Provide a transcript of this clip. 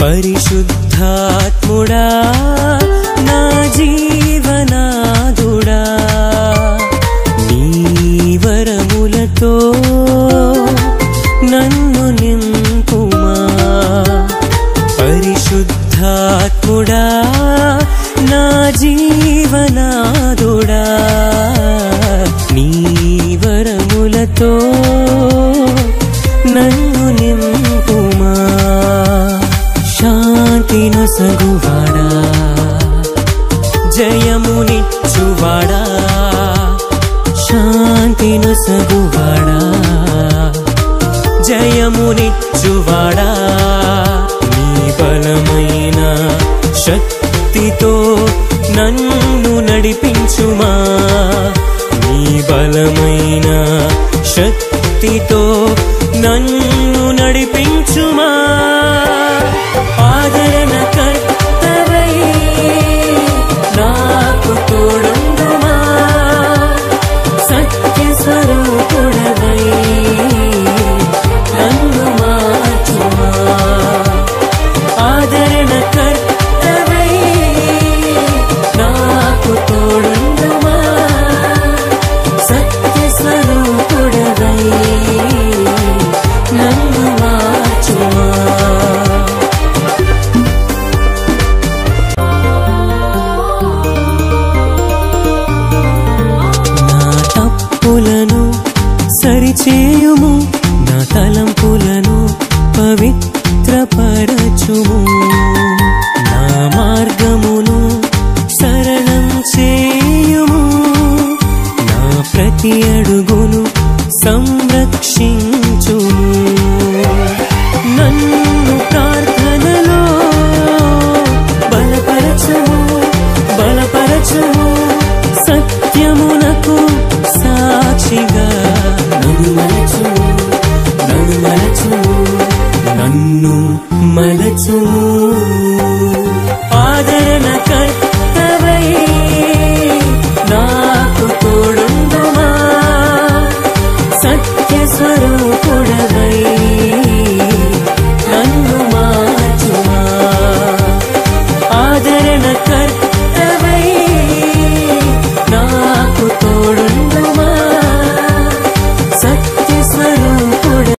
పరిశుద్ధాత్ముడా నా జీవనాదుడా నీ వరములతో నన్ను నింపుమా పరిశుద్ధాత్ముడా నా జీవనాదుడా నీ వరములతో నన్ను నింపుమా శాంతినొసగువాడా జయమునిచ్చువాడా శాంతినొసగువాడా జయమునిచ్చువాడా నీ బలమైన శక్తితో నన్ను నడిపించుమా నీ బలమైన శక్తితో నన్ను నడిపించుమా ఆదరణకర్తవై నాకు తోడుండుమా సత్య స్వరూపుడవై నన్ను మార్చుమా ఆదరణకర్తవై నాకు తోడుండుమా సత్య స్వరూపుడవై నన్ను మార్చుమా నా తప్పులను సరిచేయుము నా తలంపులను పవిత్రపరచుము నా మార్గమును సరళం చేయుము నా ప్రతి అడుగును సంరక్షించుము నన్ను